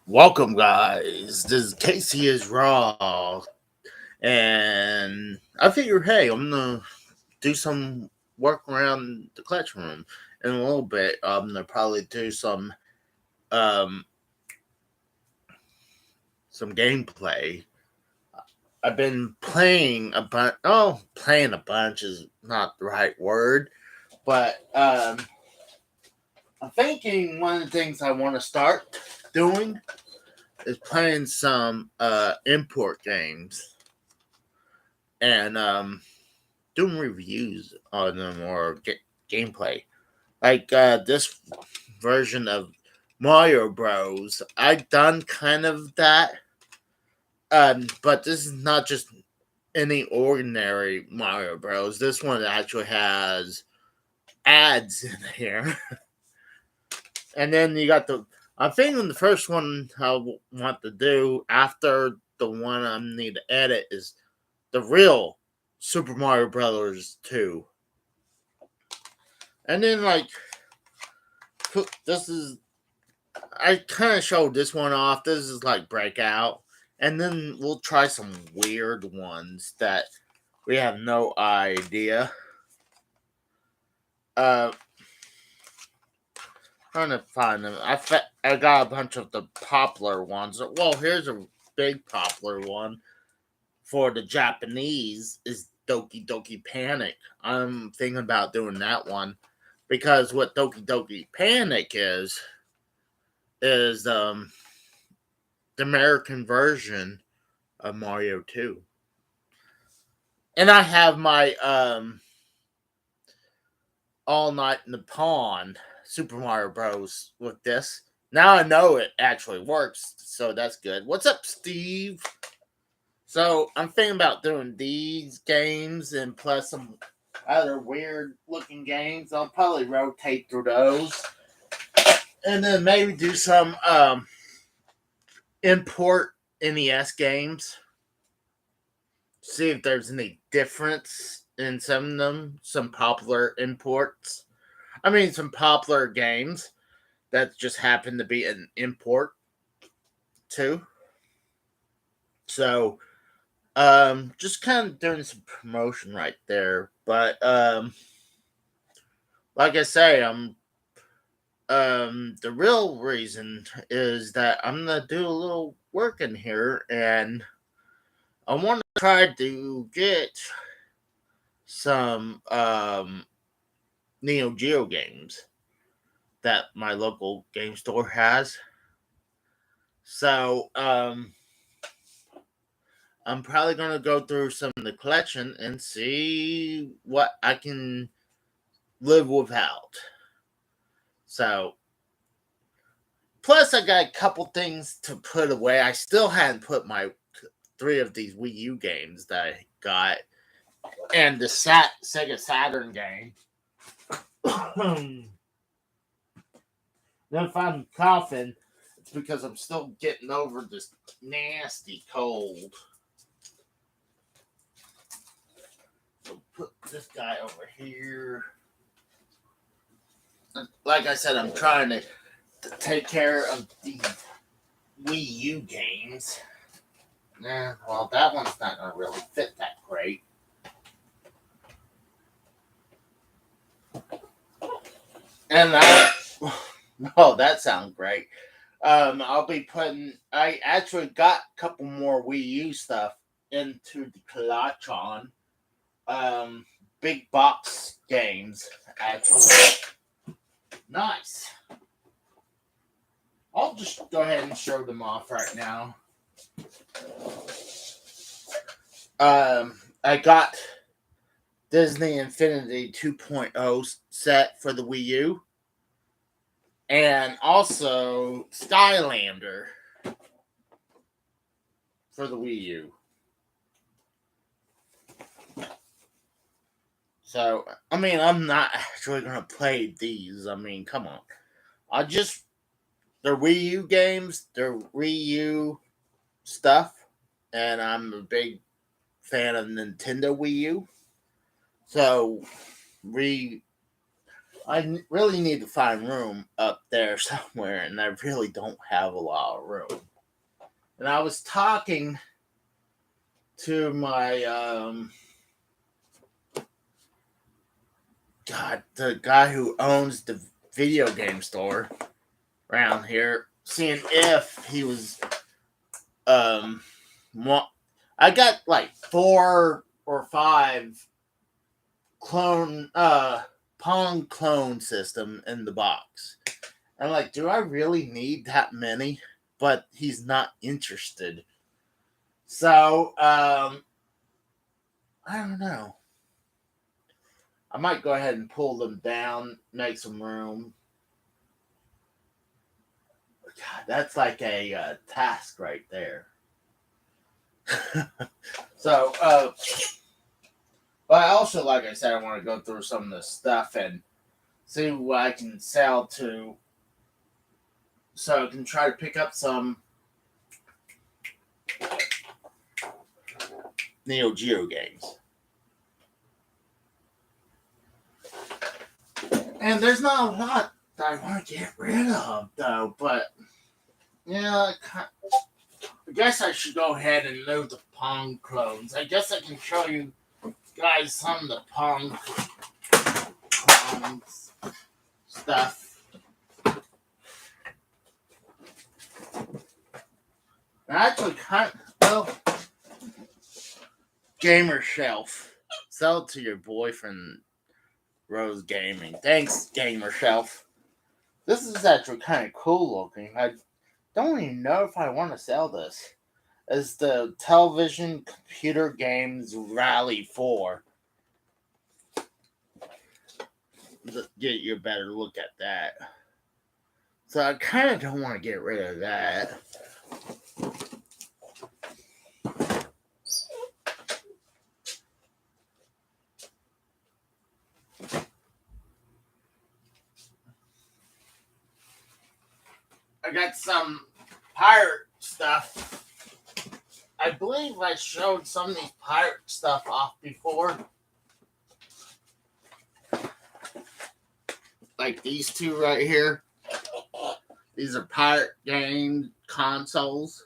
Welcome, guys. This is Casey is Raw, and I figure, hey, I'm gonna do some work around the clutch room in a little bit. I'm gonna probably do um some gameplay. I've been playing a bunch. Oh, playing a bunch is not the right word, but I'm thinking one of the things I want to start doing is playing some import games and doing reviews on them or gameplay. Like this version of Mario Bros. I've done kind of that, but this is not just any ordinary Mario Bros. This one actually has ads in here, and then you got the. I'm thinking the first one I want to do after the one I need to edit is the real Super Mario Brothers 2. And then this is I kind of showed this one off. This is like Breakout, and then we'll try some weird ones that we have no idea. Uh, Trying to find them. I got a bunch of the popular ones. Well, here's a big popular one for the Japanese is Doki Doki Panic. I'm thinking about doing that one because what Doki Doki Panic is the American version of Mario 2. And I have my All Night in the Pond Super Mario Bros. With this. Now I know it actually works, so that's good. What's up, Steve? So I'm thinking about doing these games and plus some other weird looking games. I'll probably rotate through those. And then maybe do some import NES games. See if there's any difference in some of them, some popular imports. I mean, some popular games that just happen to be an import too. So, just kind of doing some promotion right there. But, like I say, the real reason is that I'm gonna do a little work in here and I want to try to get some Neo Geo games that my local game store has. So I'm probably gonna go through some of the collection and see what I can live without. So plus I got a couple things to put away. I still hadn't put my three of these Wii U games that I got and the Sega Saturn game. Then if I'm coughing, it's because I'm still getting over this nasty cold. So put this guy over here. Like I said, I'm trying to take care of the Wii U games. Well, that one's not going to really fit that great. And oh, that sounds great. I'll be putting. I actually got a couple more Wii U stuff into the collection. Big box games, actually. Nice. I'll just go ahead and show them off right now. I got Disney Infinity 2.0 set for the Wii U. And also Skylander for the Wii U. So, I mean, I'm not actually going to play these. I mean, come on. They're Wii U games, they're Wii U stuff, and I'm a big fan of Nintendo Wii U. So, really need to find room up there somewhere, and I really don't have a lot of room. And I was talking to my the guy who owns the video game store around here, seeing if he was I got like 4 or 5 clone Pong clone system in the box. I'm like, do I really need that many? But he's not interested. So I don't know. I might go ahead and pull them down, make some room. God, that's like a task right there. So, but I also, like I said, I want to go through some of this stuff and see what I can sell to, so I can try to pick up some Neo Geo games. And there's not a lot that I want to get rid of, though, but yeah, I guess I should go ahead and move the Pong clones. I guess I can show you guys some of the Pong clones stuff. Actually, gamer shelf. Sell it to your boyfriend, Rose Gaming. Thanks, gamer shelf. This is actually kind of cool looking. I don't even know if I want to sell this. It's the Television Computer Games Rally 4. Get you a better look at that. So I kind of don't want to get rid of that. I got some pirate stuff. I believe I showed some of these pirate stuff off before. Like these two right here. These are pirate game consoles.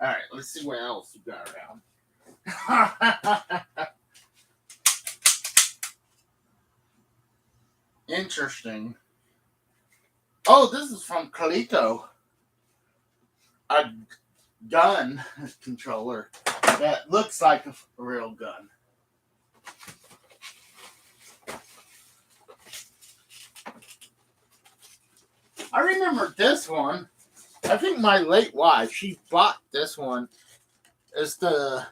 Alright, let's see what else you got around. Interesting. Oh, this is from Coleco. A gun controller that looks like a real gun. I remember this one. I think my late wife, she bought this one. It's the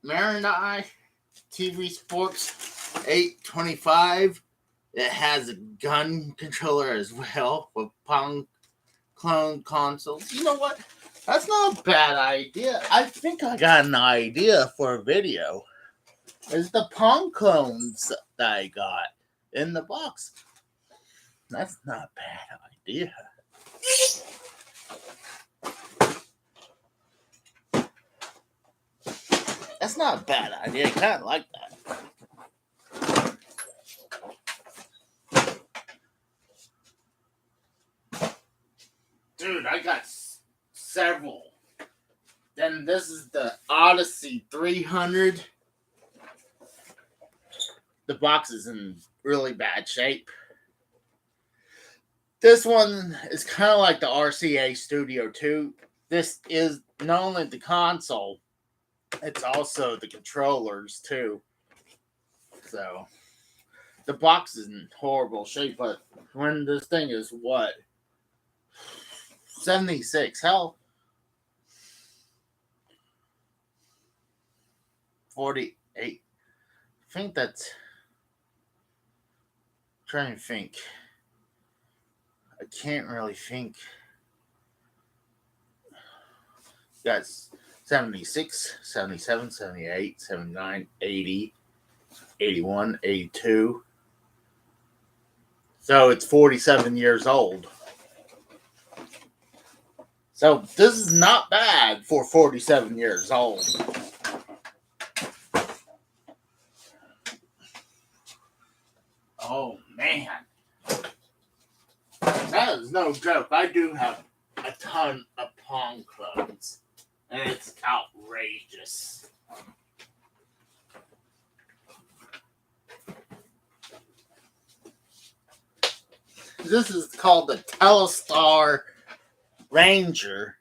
Marionette TV Sports 825. It has a gun controller as well with Pong clone consoles. You know what? That's not a bad idea. I think I got an idea for a video. It's the Pong clones that I got in the box. That's not a bad idea. That's not a bad idea. I kind of like that. Dude, I got several. Then this is the Odyssey 300. The box is in really bad shape. This one is kind of like the RCA Studio 2. This is not only the console, it's also the controllers too. So the box is in horrible shape, but when this thing is what? 76. Hell, 48. I think that's. I'm trying to think. I can't really think. Got 76, 77, 78, 79, 80, 81, 82. So it's 47 years old. So this is not bad for 47 years old. Oh man. That is no joke. I do have a ton of Pong clones. And it's outrageous. This is called the Telestar Ranger.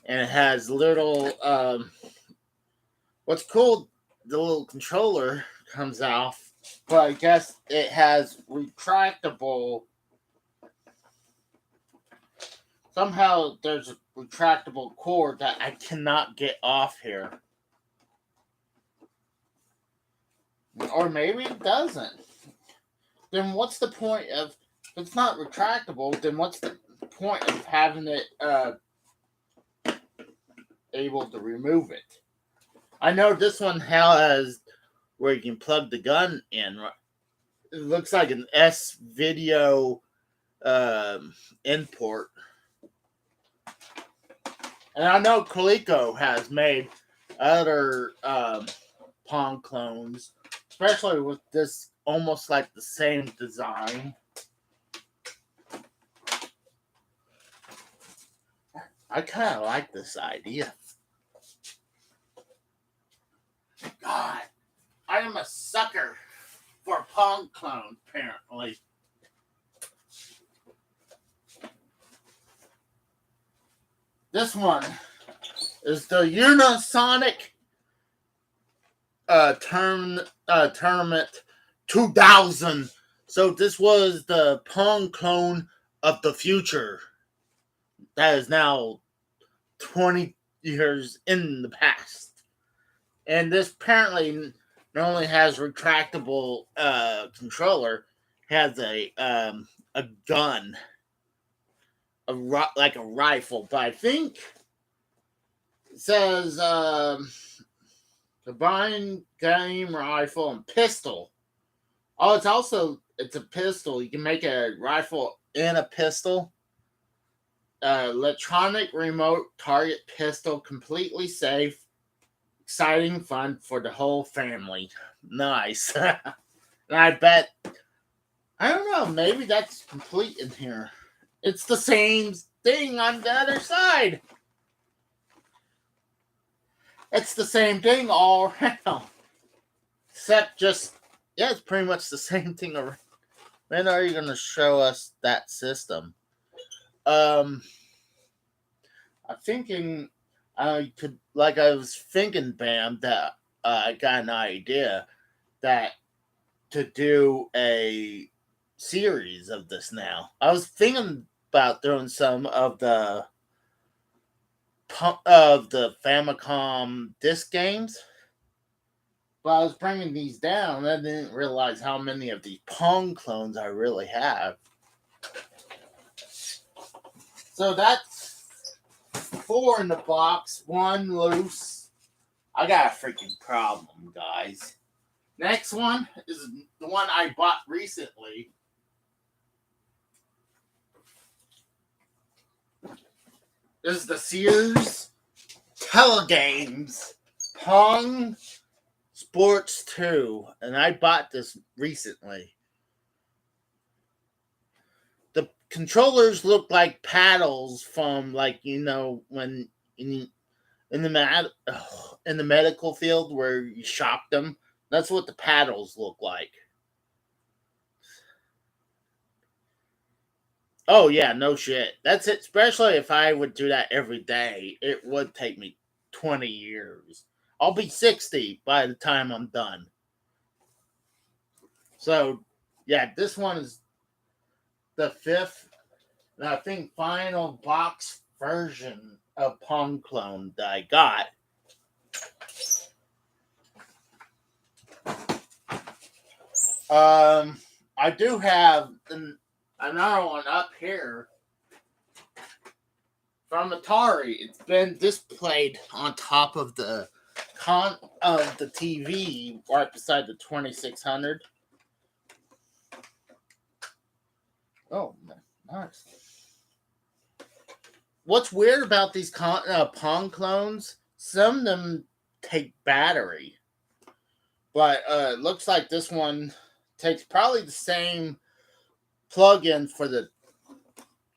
And it has little, what's cool, the little controller comes off. But I guess it has retractable. Somehow there's a retractable cord that I cannot get off here. Or maybe it doesn't. Then what's the point of, if it's not retractable, then what's the point of having it able to remove it? I know this one has where you can plug the gun in. It looks like an S-video import. And I know Coleco has made other Pong clones, especially with this almost like the same design. I kind of like this idea. God, I am a sucker for Pong clones, apparently. This one is the Unisonic Tournament 2000. So this was the Pong clone of the future. That is now 20 years in the past. And this apparently not only has retractable controller, has a gun. Like a rifle, but I think it says combined game rifle and pistol. Oh, it's a pistol. You can make a rifle and a pistol. Electronic remote target pistol, completely safe, exciting fun for the whole family. Nice. And I bet, I don't know, maybe that's complete in here. It's the same thing on the other side. It's the same thing all around. Except just, yeah, it's pretty much the same thing around. When are you going to show us that system? I'm thinking, I was thinking, Bam, that I got an idea that to do a series of this now. I was thinking about doing some of the Famicom disc games, but I was bringing these down and I didn't realize how many of these Pong clones I really have. So that's 4 in the box, 1 loose. I got a freaking problem, guys. Next one is the one I bought recently. This is the Sears Telegames Pong Sports 2. And I bought this recently. The controllers look like paddles from, like, you know, when in the medical field where you shock them. That's what the paddles look like. Oh, yeah, no shit. That's it. Especially if I would do that every day, it would take me 20 years. I'll be 60 by the time I'm done. So, yeah, this one is the 5th, I think, final box version of Pong clone that I got. I do have another one up here from Atari. It's been displayed on top of the TV right beside the 2600. Oh, nice. what's weird about these Pong clones, some of them take battery. But it looks like this one takes probably the same plug-in for the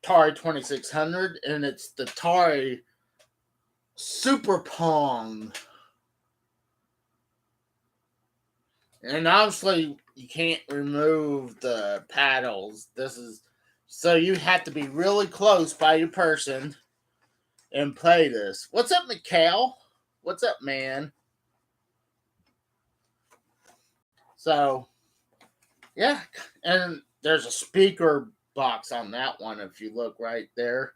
Atari 2600, and it's the Atari Super Pong. And obviously, you can't remove the paddles. This is so you have to be really close by your person and play this. What's up, Mikhail? What's up, man? So, yeah, and there's a speaker box on that one if you look right there.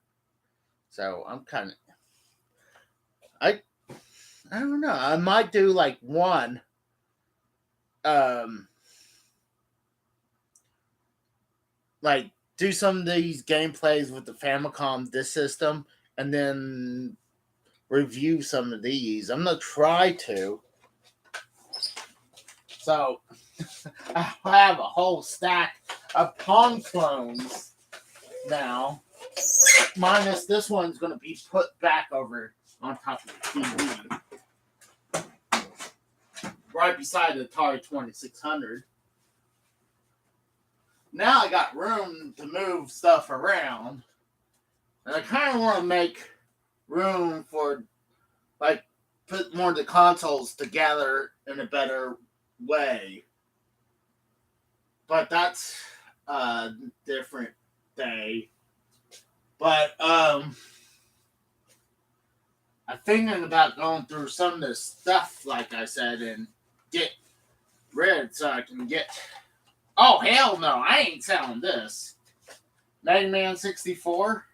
So I'm kind of, I don't know. I might do like one, like do some of these gameplays with the Famicom this system, and then review some of these. I'm gonna try to. So I have a whole stack of Pong clones now. Minus this one's going to be put back over on top of the TV. Right beside the Atari 2600. Now I got room to move stuff around. And I kind of want to make room for, like, put more of the consoles together in a better way. But that's a different day. But I'm thinking about going through some of this stuff, like I said, and get rid so I can get. Oh hell no! I ain't selling this. Mega Man 64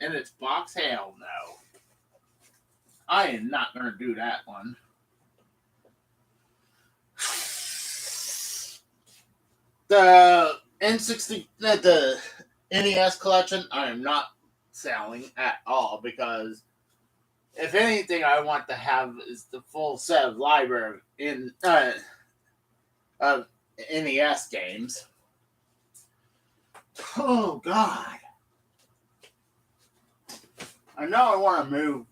in its box. Hell no! I am not gonna do that one. The N60, the NES collection, I am not selling at all because, if anything, I want to have is the full set of library of NES games. Oh God! I know I want to move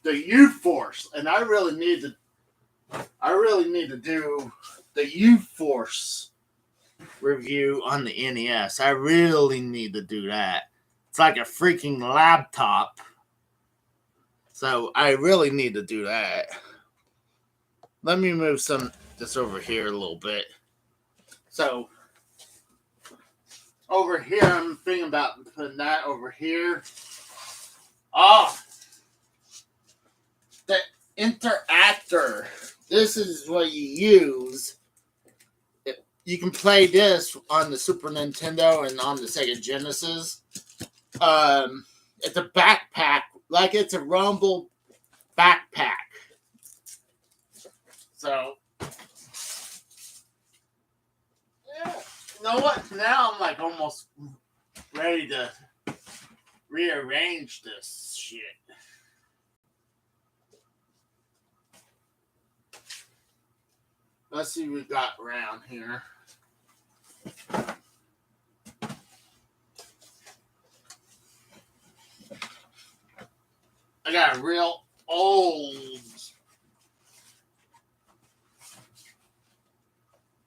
the U-Force, and I really need to. I really need to do the U-Force review on the NES. I really need to do that. It's like a freaking laptop. So I really need to do that. Let me move this over here a little bit. So over here, I'm thinking about putting that over here. Oh, the interactor. This is what you use. You can play this on the Super Nintendo and on the Sega Genesis. It's a backpack, like it's a Rumble backpack. So, yeah. You know what? Now I'm like almost ready to rearrange this shit. Let's see what we got around here. I got a real old.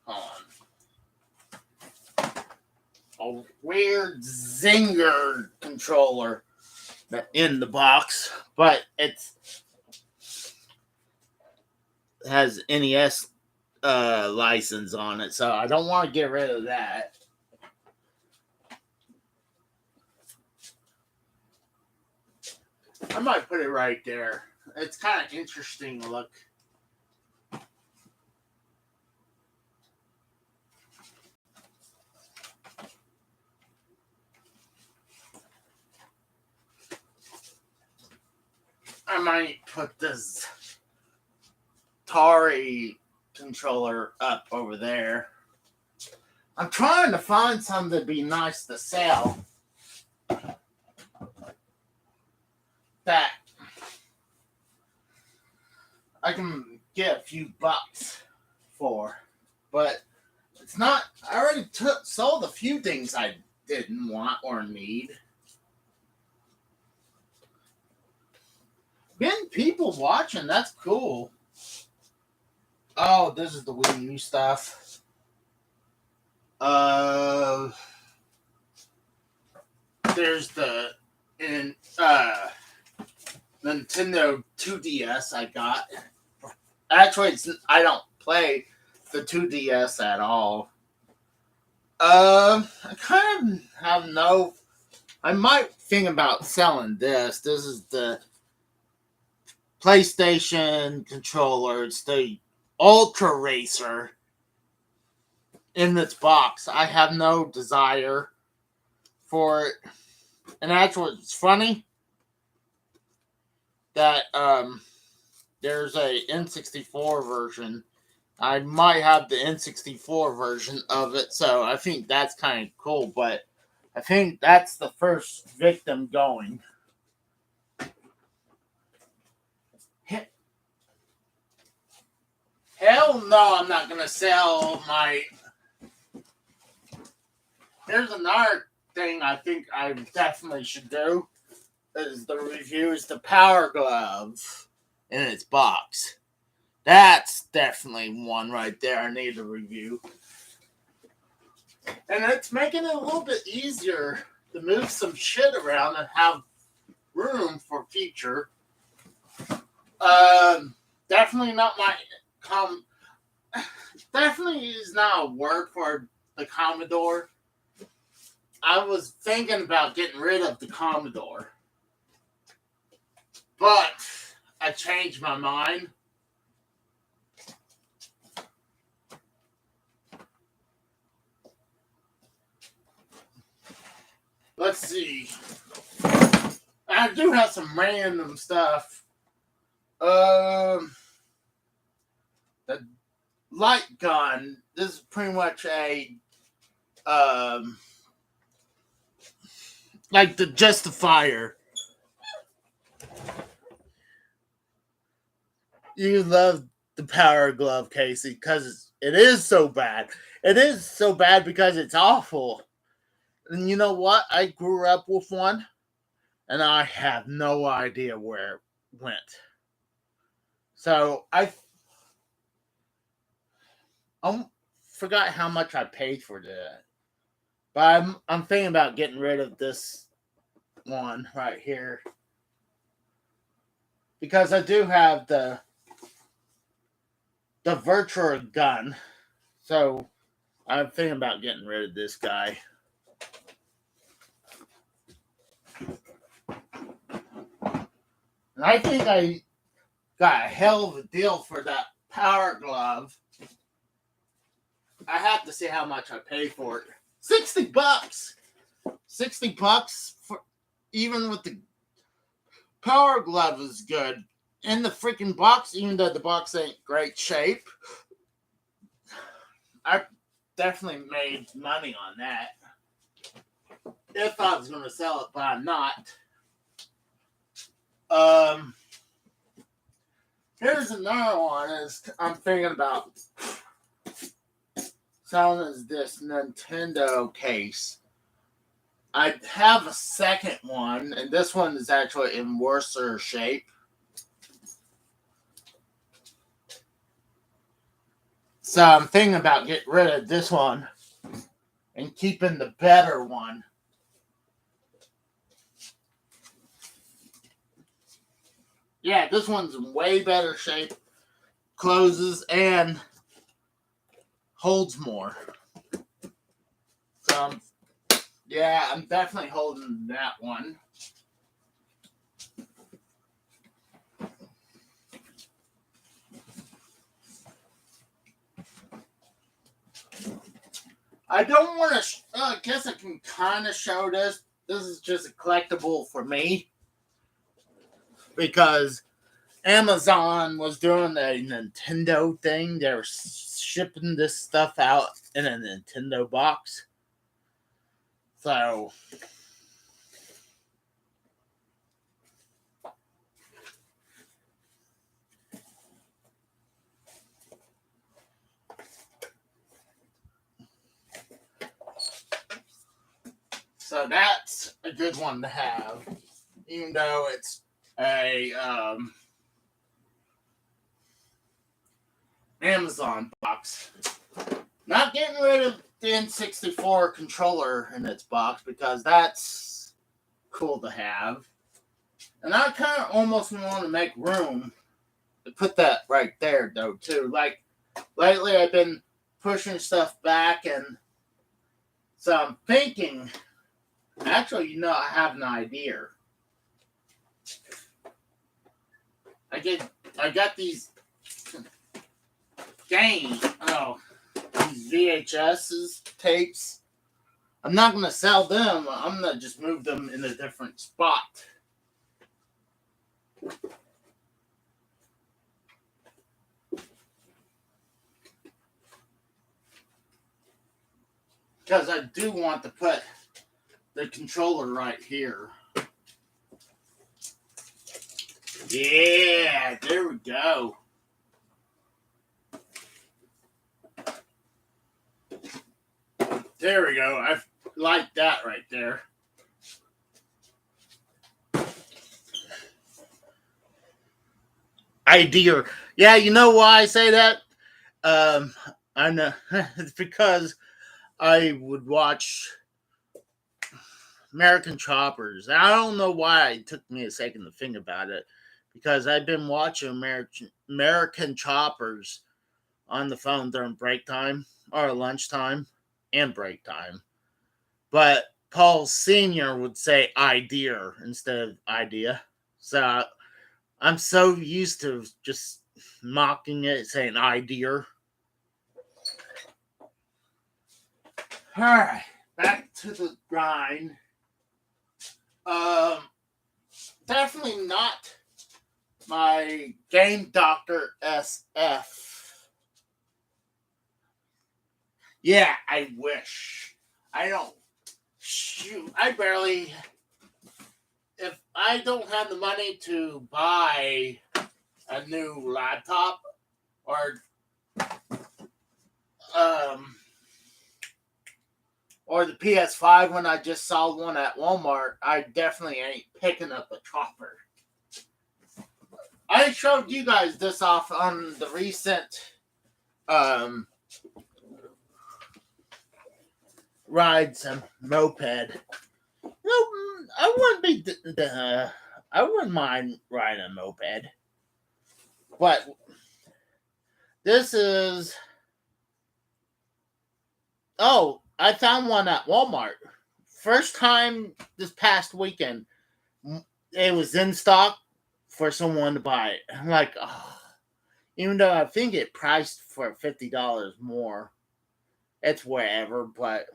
Hold on. A weird Zinger controller in the box, but it has NES license on it, so I don't want to get rid of that. I might put it right there. It's kind of interesting to look. I might put this Atari controller up over there. I'm trying to find something that'd be nice to sell. That I can get a few bucks for, but it's not. I already sold a few things I didn't want or need. been people watching. That's cool. Oh, this is the Wii U stuff. There's the Nintendo 2DS I got. Actually, I don't play the 2DS at all. I kind of have no. I might think about selling this. This is the PlayStation controller. It's the Ultra Racer in this box. I have no desire for it. And actually, it's funny that there's a N64 version. I might have the N64 version of it, so I think that's kind of cool. But I think that's the first victim going. Hell no, I'm not going to sell my... There's another thing I think I definitely should do. Is the review is the Power Glove in its box. That's definitely one right there I need to review. And it's making it a little bit easier to move some shit around and have room for future. Definitely not my... Definitely is not a word for the Commodore. I was thinking about getting rid of the Commodore. But I changed my mind. Let's see. I do have some random stuff. The light gun. This is pretty much a like the Justifier. You love the Power Glove, Casey, because it is so bad. It is so bad because it's awful. And you know what? I grew up with one, and I have no idea where it went. So I forgot how much I paid for that. But I'm thinking about getting rid of this one right here. Because I do have the virtual gun. So I'm thinking about getting rid of this guy. And I think I got a hell of a deal for that Power Glove. I have to see how much I paid for it. $60. $60 for even with the Power Glove is good. In the freaking box, even though the box ain't great shape, I definitely made money on that. If I was going to sell it, but I'm not. Here's another one. I'm thinking about selling this Nintendo case. I have a second one, and this one is actually in worse shape. So I'm thinking about getting rid of this one and keeping the better one. Yeah, this one's in way better shape, closes, and holds more. So, yeah, I'm definitely holding that one. I don't want to... I guess I can kind of show this. This is just a collectible for me. Because Amazon was doing a Nintendo thing. They were shipping this stuff out in a Nintendo box. So... So that's a good one to have, even though it's a Amazon box. Not getting rid of the N64 controller in its box because that's cool to have. And I kind of almost want to make room to put that right there, though, too. Like, lately I've been pushing stuff back, and so I'm thinking, actually, I have an idea. I got these these VHS tapes. I'm not going to sell them. I'm going to just move them in a different spot. Because I do want to put the controller right here. Yeah, there we go. There we go. I like that right there. Idea. Yeah, you know why I say that? I know. It's because I would watch American Choppers. I don't know why it took me a second to think about it. Because I've been watching American Choppers on the phone during break time or lunchtime and break time. But Paul Sr. would say idea instead of idea. So I'm so used to just mocking it, saying idea. Alright, back to the grind. Definitely not my Game Doctor SF. Yeah, I wish. I don't. Shoot, I barely. If I don't have the money to buy a new laptop or the PS5 when I just saw one at Walmart, I definitely ain't picking up a chopper. I showed you guys this off on the recent rides and moped. No, I wouldn't mind riding a moped, but this is. Oh, I found one at Walmart. First time this past weekend. It was in stock for someone to buy it. I'm like, oh. Even though I think it priced for $50 more. It's whatever, but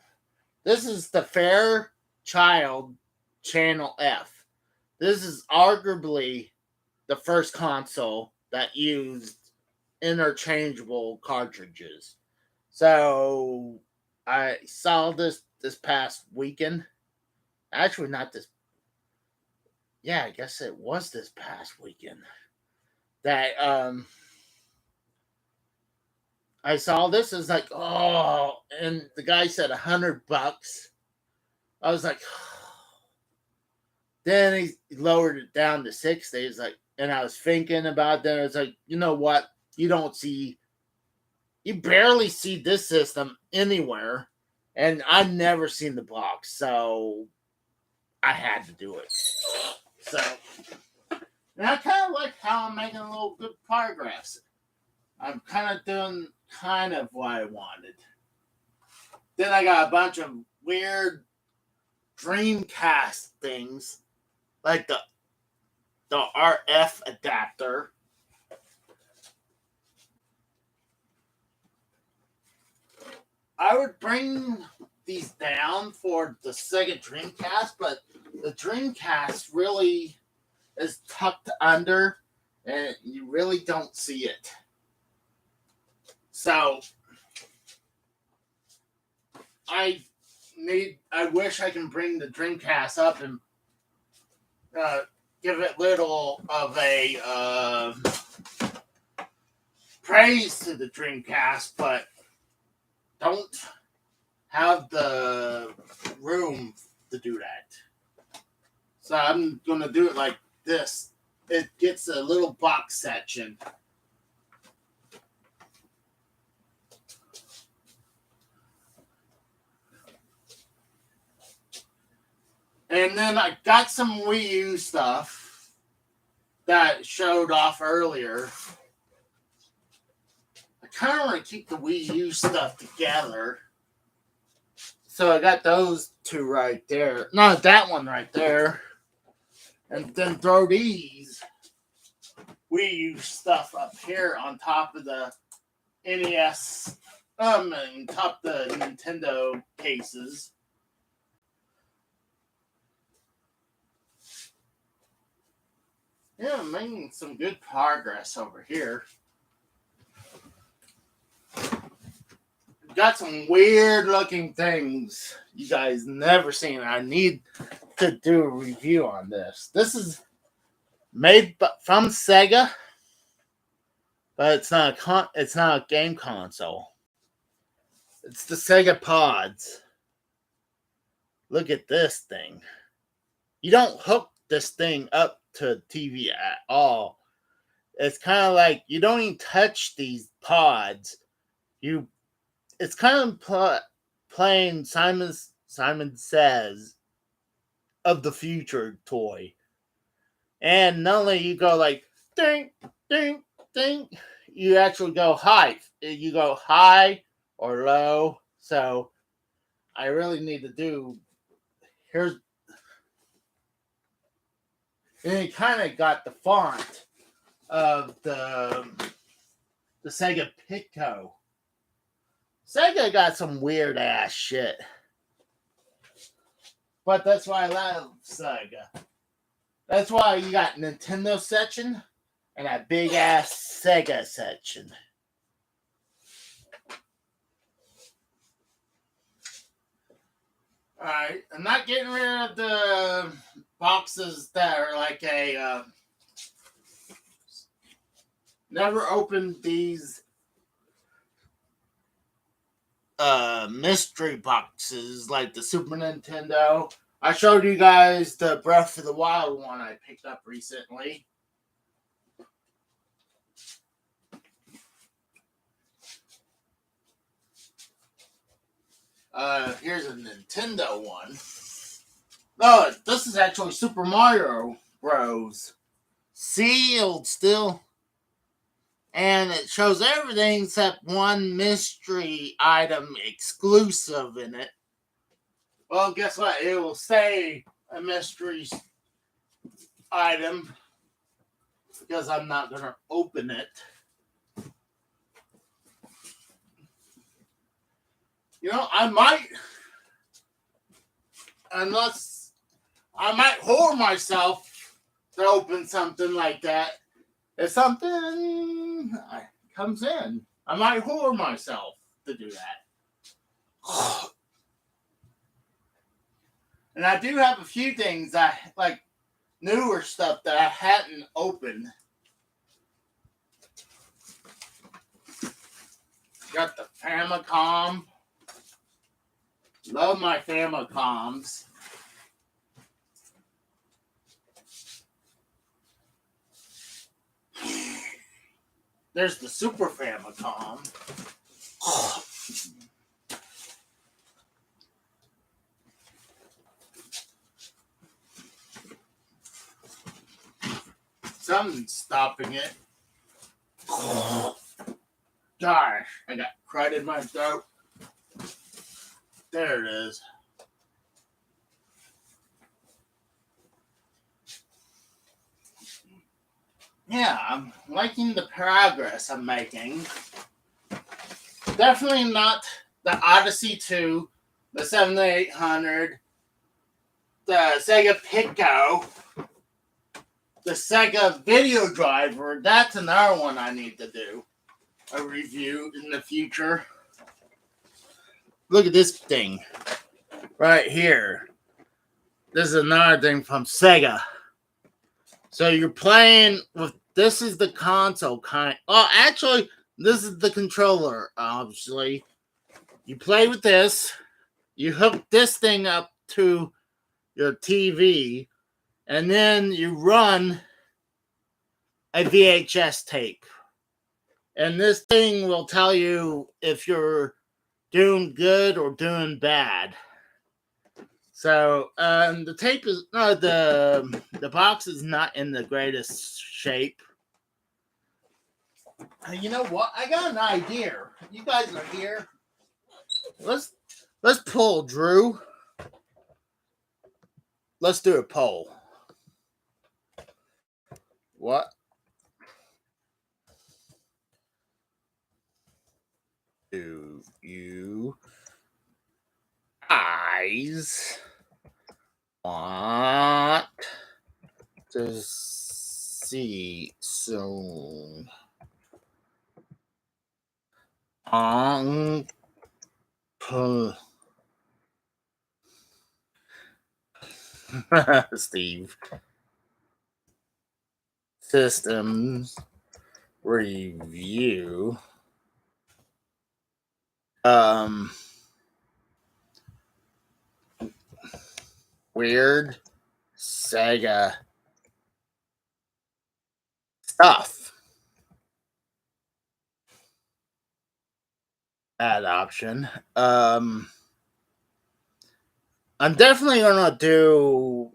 this is the Fairchild Channel F. This is arguably the first console that used interchangeable cartridges. So I saw this past weekend. Actually, not this. Yeah, I guess it was this past weekend that I saw this. Is like, oh, and the guy said $100. I was like, oh. Then he lowered it down to 60. He's like, and I was thinking about that. I was like, you know what? You barely see this system anywhere, and I've never seen the box, so I had to do it. So, and I kind of like how I'm making a little good progress. I'm kind of doing kind of what I wanted. Then I got a bunch of weird Dreamcast things, like the RF adapter. I would bring these down for the Sega Dreamcast, but the Dreamcast really is tucked under, and you really don't see it. So I wish I can bring the Dreamcast up and give it little of a praise to the Dreamcast, but don't have the room to do that. So I'm gonna do it like this it gets a little box section. And then I got some Wii U stuff that showed off earlier. I kind of want to keep the Wii U stuff together. So I got those two right there. No, that one right there. And then throw these Wii U stuff up here on top of the NES, and top of the Nintendo cases. Yeah, I'm making some good progress over here. Got some weird looking things you guys never seen. I need to do a review on this. This is made from Sega, but it's not a game console. It's the Sega Pods. Look at this thing. You don't hook this thing up to TV at all. It's kind of like you don't even touch these pods. It's kind of playing Simon Says of the Future toy. And not only you go like ding, ding, ding, you actually go high. You go high or low. So I really need to do and it kind of got the font of the Sega Pitco. Sega got some weird ass shit. But that's why I love Sega. That's why you got Nintendo section and that big ass Sega section. Alright, I'm not getting rid of the boxes that are like a never opened these mystery boxes like the Super Nintendo. I showed you guys the Breath of the Wild one I picked up recently. Here's a Nintendo one. Oh, this is actually Super Mario Bros. Sealed still. And it shows everything except one mystery item exclusive in it. Well, guess what? It will say a mystery item because I'm not going to open it. You know, I might whore myself to open something like that. If something comes in, I might whore myself to do that. And I do have a few things like newer stuff that I hadn't opened. Got the Famicom. Love my Famicoms. There's the Super Famicom. Something's stopping it. Gosh, I got crud in my throat. There it is. Yeah, I'm liking the progress I'm making. Definitely not the Odyssey 2, the 7800, the Sega Pitco, the Sega Video Driver. That's another one I need to do a review in the future. Look at this thing right here. This is another thing from Sega. So you're playing with, this is the console kind. Oh, actually, this is the controller, obviously. You play with this. You hook this thing up to your TV. And then you run a VHS tape. And this thing will tell you if you're doing good or doing bad. So the tape is no the box is not in the greatest shape. You know what? I got an idea. You guys are here. Let's pull Drew. Let's do a poll. What? Do you guys want to see soon? On Steve Systems Review. Weird Sega stuff. Ad option. I'm definitely gonna do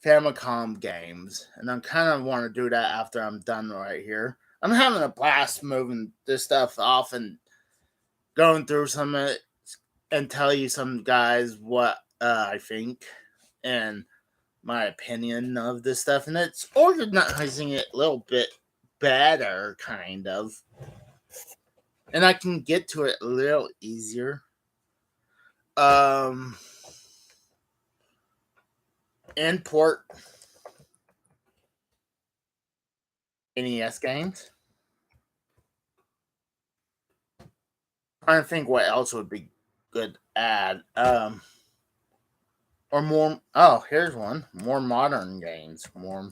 Famicom games, and I kind of want to do that after I'm done right here. I'm having a blast moving this stuff off and going through some of it and tell you some guys what I think and my opinion of this stuff, and it's organizing it a little bit better, kind of, and I can get to it a little easier. Import NES games. Trying to think what else would be good add. Or more. Oh, here's one. More modern games. More.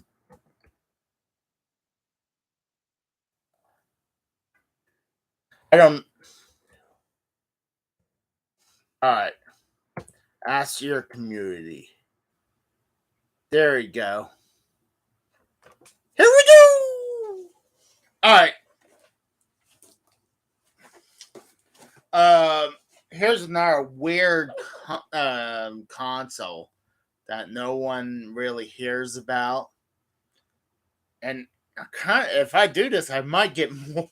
I don't. All right. Ask your community. There you go. Here we go. All right. Here's another weird console that no one really hears about, and if I do this, I might get more.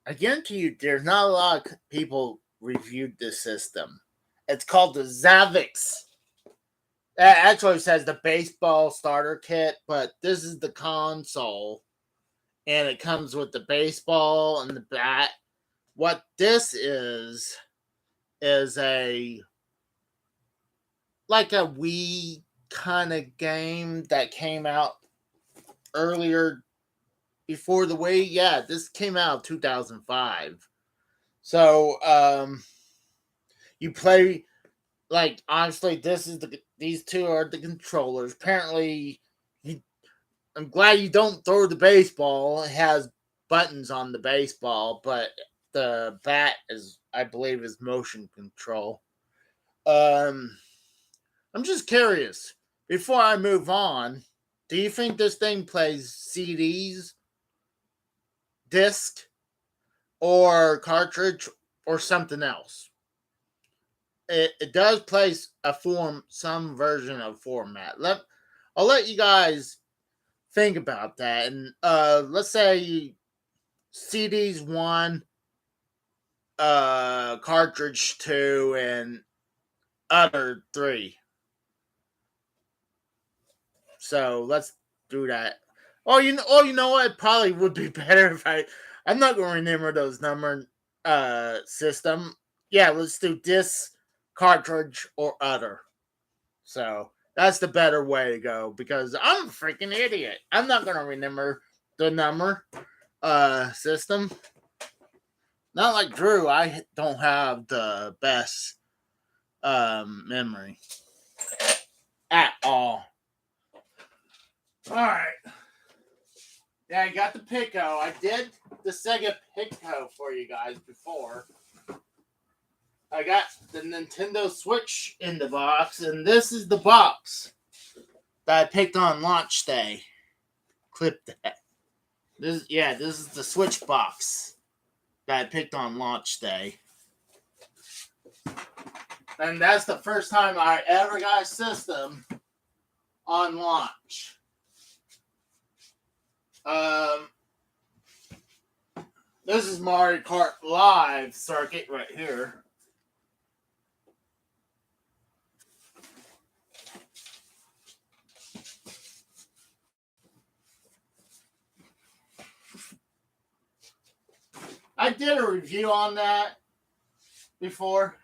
I guarantee you, there's not a lot of people reviewed this system. It's called the Xavix. It actually says the baseball starter kit, but this is the console, and it comes with the baseball and the bat. What this is a like a Wii kind of game that came out earlier before the Wii. Yeah, this came out in 2005. So you play, like, honestly, these two are the controllers. Apparently, I'm glad you don't throw the baseball. It has buttons on the baseball, but the bat I believe, is motion control. I'm just curious. Before I move on, do you think this thing plays CDs, disc, or cartridge, or something else? It does play some version of format. I'll let you guys think about that. And let's say CDs 1, cartridge 2, and other 3. So let's do that. You know what? It probably would be better if I'm not going to remember those number system. Yeah, let's do disc, cartridge, or other. So that's the better way to go, because I'm a freaking idiot. I'm not going to remember the number system. Not like Drew. I don't have the best memory at all. All right. Yeah, I got the Pico. I did the Sega Pico for you guys before. I got the Nintendo Switch in the box, and this is the box that I picked on launch day. clip that. This is the Switch box that I picked on launch day. And that's the first time I ever got a system on launch. This is Mario Kart Live circuit right here. I did a review on that before.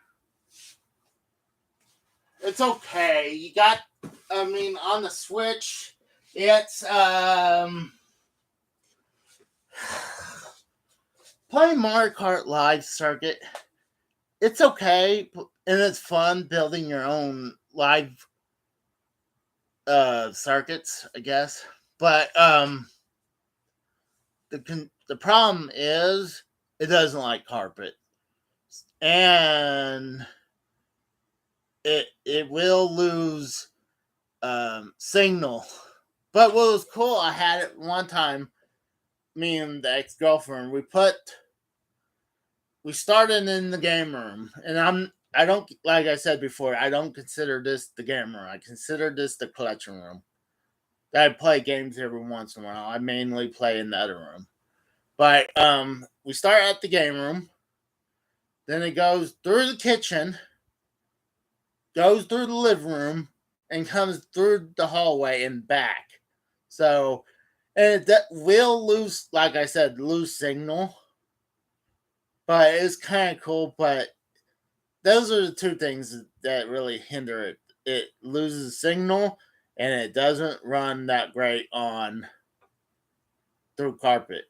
It's okay. You got, on the Switch, it's, playing Mario Kart Live circuit, it's okay, and it's fun building your own live circuits, I guess. But the problem is it doesn't like carpet, and it will lose signal. But what was cool, I had it one time. Me and the ex-girlfriend, we started in the game room, and I don't, like I said before, I don't consider this the game room. I consider this the collection room. I play games every once in a while. I mainly play in the other room. But we start at the game room. Then it goes through the kitchen, goes through the living room, and comes through the hallway and back. So, and that will lose, like I said, lose signal. But it's kind of cool. But those are the two things that really hinder it. It loses signal, and it doesn't run that great on through carpet.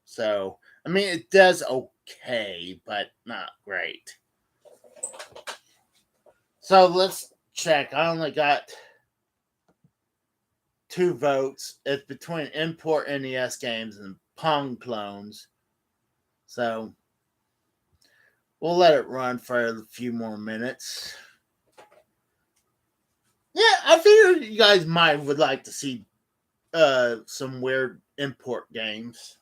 So, it does okay, but not great. So, let's check. I only got 2 votes. It's between import NES games and Pong clones. So, we'll let it run for a few more minutes. Yeah, I figured you guys would like to see some weird import games.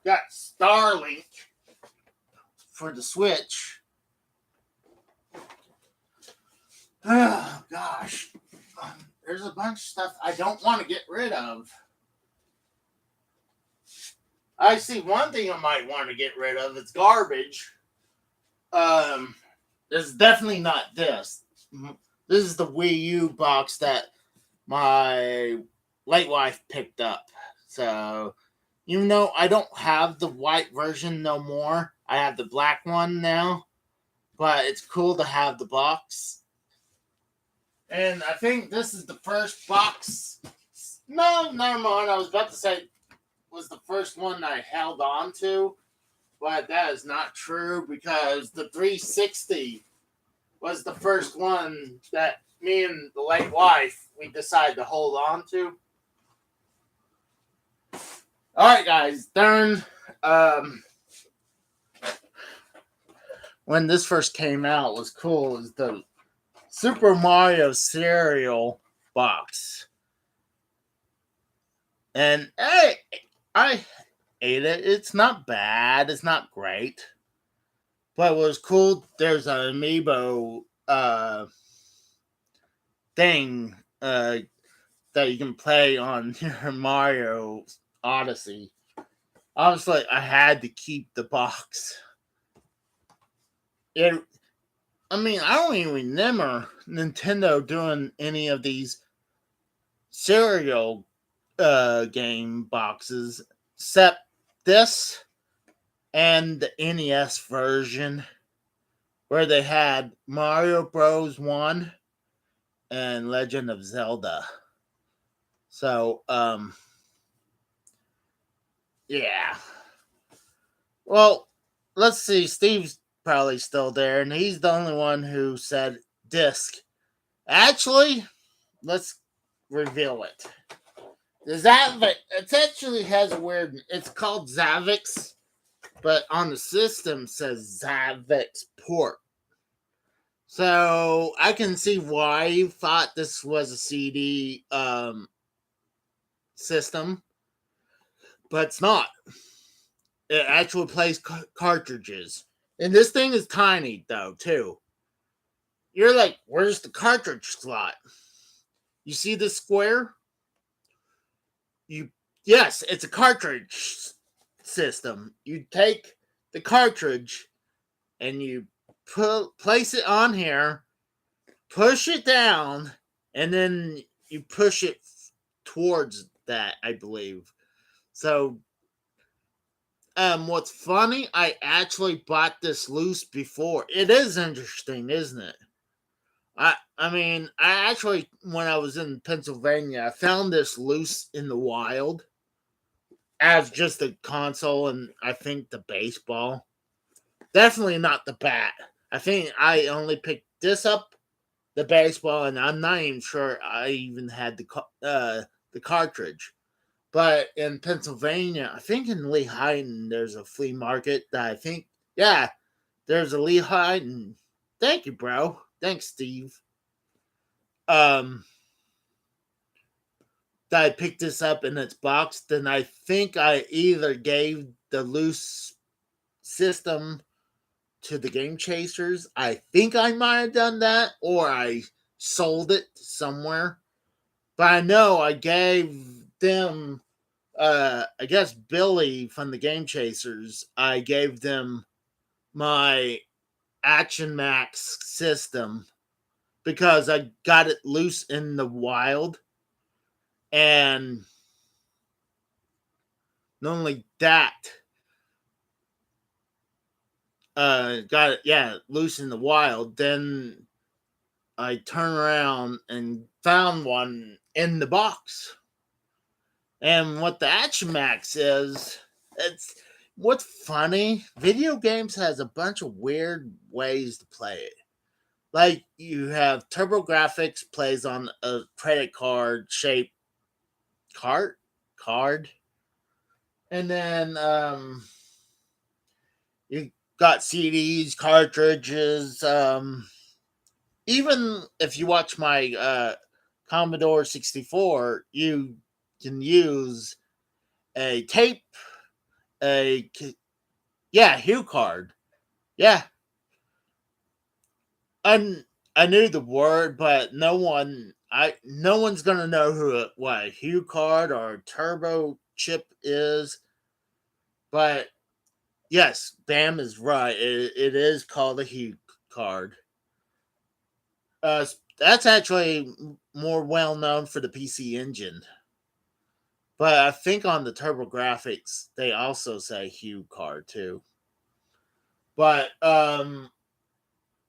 Got Starlink for the Switch. Oh, gosh. There's a bunch of stuff I don't want to get rid of. I see one thing I might want to get rid of. It's garbage. It's definitely not this. This is the Wii U box that my late wife picked up. So, even though I don't have the white version no more, I have the black one now. But it's cool to have the box. And I think this is the first box. No, never mind. I was about to say was the first one I held on to. But that is not true because the 360 was the first one that me and the late wife, we decided to hold on to. Alright, guys. Darn. When this first came out, was cool. It was the Super Mario cereal box. And hey, I ate it. It's not bad. It's not great. But what was cool, there's an amiibo thing that you can play on your Mario Odyssey. Obviously, I had to keep the box. I don't even remember Nintendo doing any of these cereal game boxes except this and the NES version where they had Mario Bros. 1 and Legend of Zelda. So, yeah. Well, let's see. Steve's probably still there, and he's the only one who said disc. Actually, let's reveal it. The Xavix, it actually has a weird, it's called Xavix, but on the system it says Xavix port. So I can see why you thought this was a CD system, but it's not. It actually plays cartridges. And this thing is tiny, though, too. You're like, where's the cartridge slot? You see this square? Yes, it's a cartridge system. You take the cartridge and you place it on here, push it down, and then you push it towards that, I believe. So, what's funny, I actually bought this loose before. It is interesting, isn't it? I mean, I actually, when I was in Pennsylvania, I found this loose in the wild as just a console, and I think the baseball. Definitely not the bat. I think I only picked this up, the baseball, and I'm not even sure I even had the cartridge. But in Pennsylvania, I think in Lehighton, there's a flea market that I think, yeah, there's a Lehighton. Thank you, bro. Thanks, Steve. That I picked this up in its box. Then I think I either gave the loose system to the Game Chasers. I think I might have done that, or I sold it somewhere. But I know I gave them, I guess Billy from the Game Chasers, I gave them my Action Max system because I got it loose in the wild. And not only that, got it, yeah, loose in the wild. Then I turned around and found one in the box. And what the Action Max is, it's what's funny. Video games has a bunch of weird ways to play it. Like you have TurboGrafx plays on a credit card shaped card, and then you got CDs, cartridges. Even if you watch my Commodore 64, you can use a tape, a Hue card. Yeah, I knew the word, but no one's gonna know what a Hue card or a turbo chip is. But yes, Bam is right. It is called a Hue card. That's actually more well known for the PC Engine. But I think on the TurboGrafx they also say Hue card too. But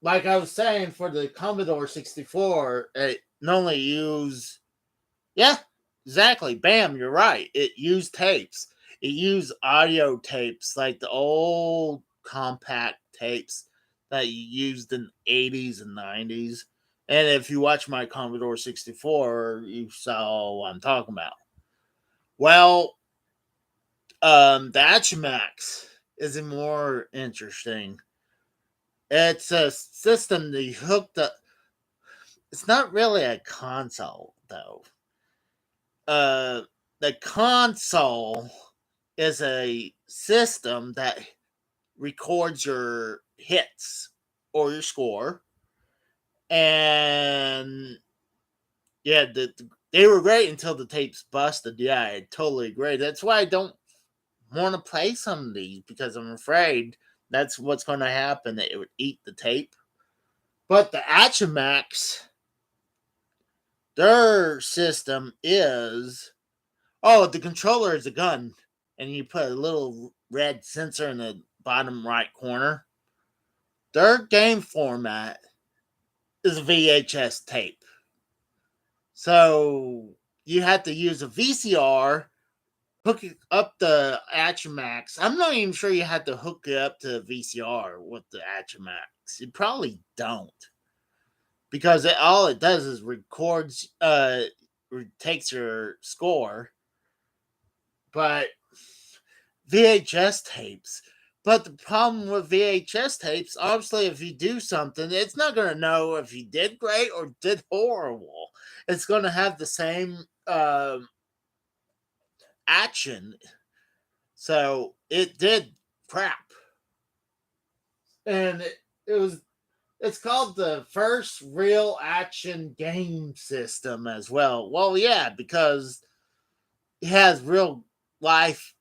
like I was saying, for the Commodore 64, it normally yeah, exactly. Bam, you're right. It used tapes. It used audio tapes, like the old compact tapes that you used in the 80s and 90s. And if you watch my Commodore 64, you saw what I'm talking about. Well, the Achimax is more interesting. It's a system that you hooked up. It's not really a console, though. Uh, the console is a system that records your hits or your score, and yeah, they were great until the tapes busted. Yeah, I totally agree. That's why I don't want to play some of these, because I'm afraid that's what's going to happen. That it would eat the tape. But the Achimax, their system is, the controller is a gun, and you put a little red sensor in the bottom right corner. Their game format is a VHS tape. So you have to use a VCR, hook it up the Achimax. I'm not even sure you have to hook it up to a VCR with the Achimax. You probably don't. Because all it does is records, takes your score. But VHS tapes, But the problem with VHS tapes, obviously, if you do something, it's not going to know if you did great or did horrible. It's going to have the same action. So it did crap. And it's called the first real action game system as well. Well, yeah, because it has real life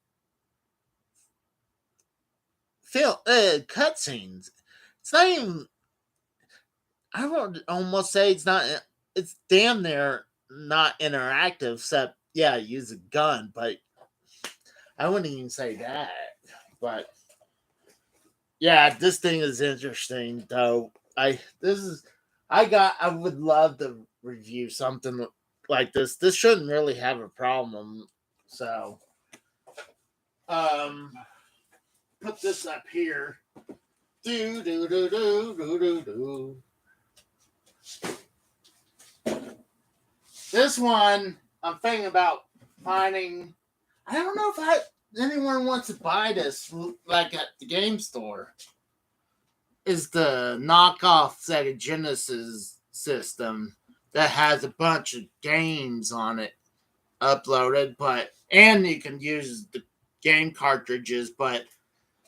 film cutscenes. It's not even. I would almost say it's not. It's damn near not interactive. Except, yeah, use a gun, but I wouldn't even say that. But yeah, this thing is interesting though. I would love to review something like this. This shouldn't really have a problem. So um put this up here. Do do do do do do do. This one I'm thinking about finding. I don't know if anyone wants to buy this like at the game store. Is the knockoff Sega Genesis system that has a bunch of games on it uploaded, and you can use the game cartridges, but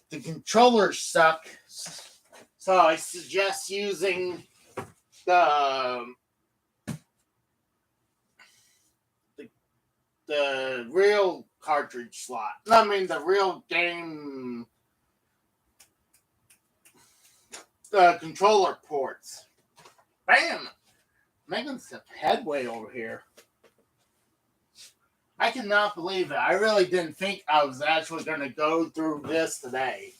the controllers suck. So I suggest using the the real cartridge slot. I mean the real game controller ports. Bam! Making some headway over here. I cannot believe it. I really didn't think I was actually going to go through this today.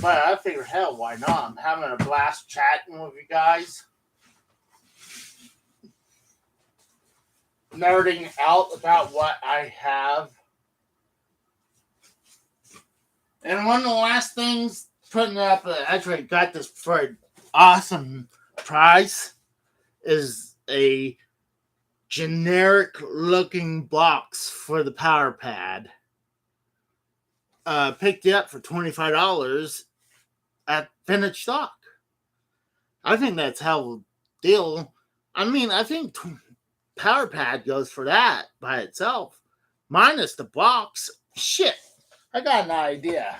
But I figured, hell, why not? I'm having a blast chatting with you guys. Nerding out about what I have. And one of the last things, putting up, actually got this for an awesome price, is a generic looking box for the power pad. Picked it up for $25 at finished stock. I think that's hell of a deal. I mean, I think power pad goes for that by itself, minus the box. Shit, I got an idea.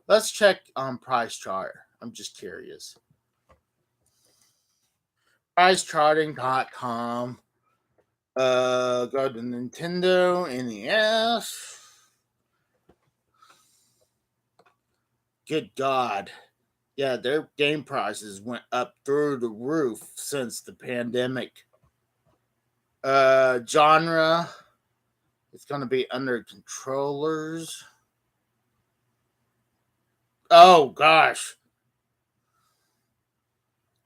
Let's check on price chart. I'm just curious. Pricecharting.com. Go to Nintendo NES. Good God. Yeah, their game prices went up through the roof since the pandemic. Genre. It's going to be under controllers. Oh, gosh.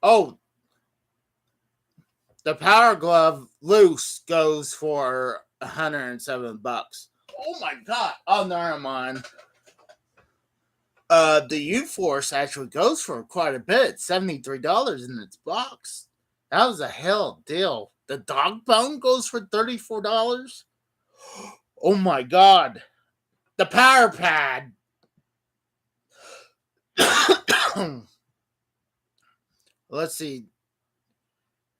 Oh, the Power Glove loose goes for $107. Oh my God! Oh, never mind. The U-Force actually goes for quite a bit, $73 in its box. That was a hell deal. The Dog Bone goes for $34. Oh my God! The Power Pad. Let's see.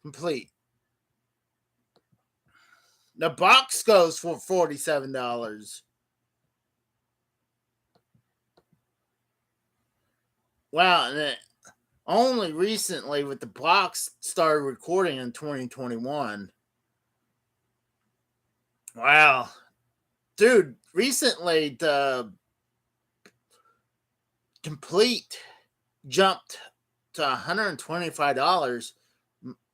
Complete. The box goes for $47. Wow, and only recently with the box started recording in 2021. Wow. Dude, recently the complete jumped to $125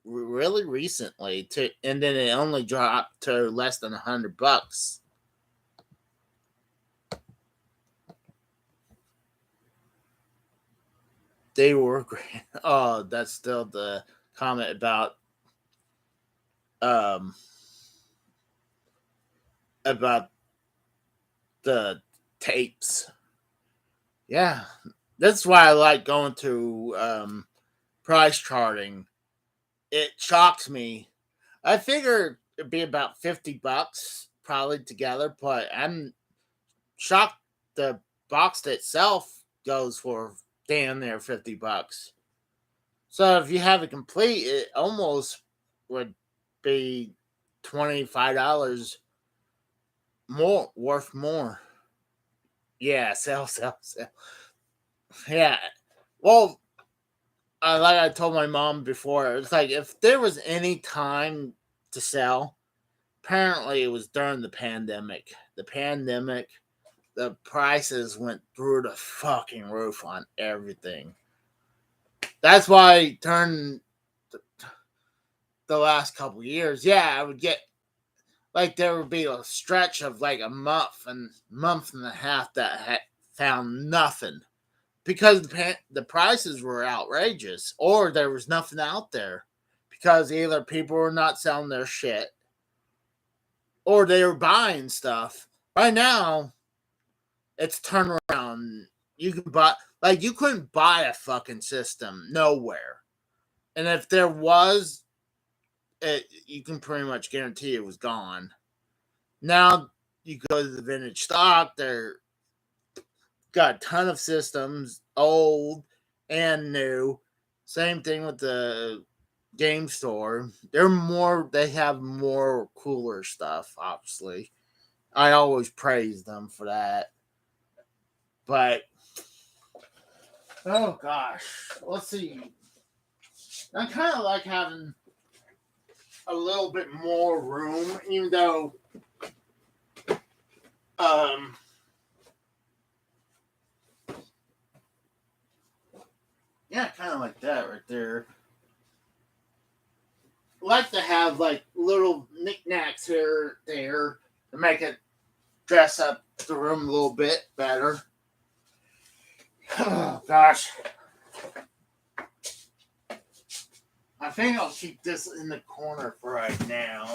really recently, and then it only dropped to less than $100. They were great. Oh, that's still the comment about the tapes. Yeah, that's why I like going to price charting. It shocks me. I figured it'd be about $50 probably together, but I'm shocked the box itself goes for damn near $50. So if you have it complete, it almost would be $25 more, worth more. Yeah, sell. Yeah. Well, like I told my mom before, it's like if there was any time to sell, apparently it was during the pandemic. The prices went through the fucking roof on everything. That's why during the last couple years, yeah, I would get like there would be a stretch of like a month and a half that had found nothing because the prices were outrageous, or there was nothing out there because either people were not selling their shit or they were buying stuff. Right now, it's turned around. You can buy, like, you couldn't buy a fucking system nowhere, and if there was, you can pretty much guarantee it was gone. Now you go to the vintage stock, they're got a ton of systems, old and new. Same thing with the game store. They have more cooler stuff, obviously. I always praise them for that. But oh gosh, let's see. I kind of like having a little bit more room, even though yeah, kind of like that right there. I like to have like little knickknacks here, there, to make it dress up the room a little bit better. Oh gosh. I think I'll keep this in the corner for right now.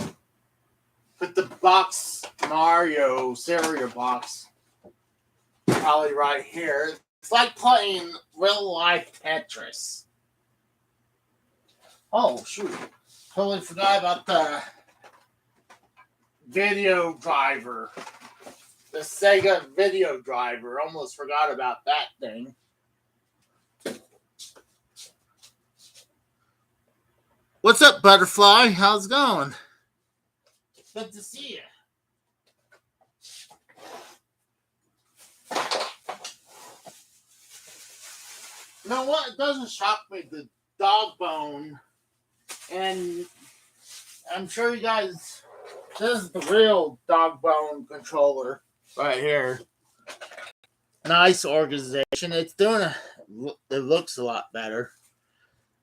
Put the Mario cereal box probably right here. It's like playing real life Tetris. Oh shoot. Totally forgot about the video driver. The Sega video driver. Almost forgot about that thing. What's up, Butterfly? How's it going? Good to see you. You know what? It doesn't shock me. The dog bone. And I'm sure you guys, this is the real dog bone controller right here. Nice organization. It's doing it looks a lot better.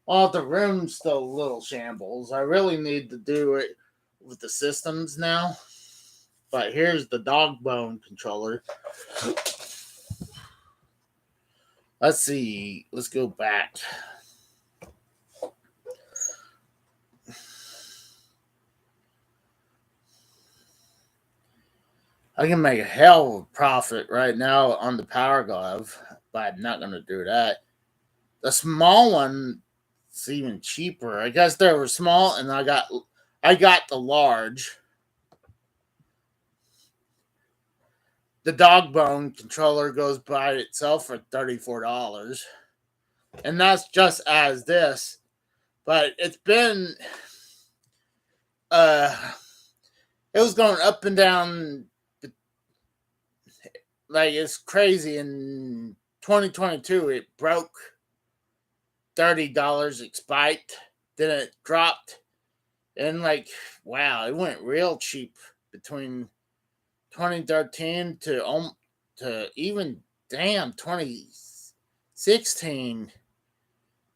Well, the room's still a little shambles. I really need to do it with the systems now. But here's the dog bone controller. Let's see. Let's go back. I can make a hell of a profit right now on the Power Glove, but I'm not going to do that. The small one is even cheaper. I guess they were small, and I got the large. The dog bone controller goes by itself for $34. And that's just as this. But it's been it was going up and down like it's crazy. In 2022 it broke $30, it spiked, then it dropped, and like wow, it went real cheap between 2013 to even damn 2016.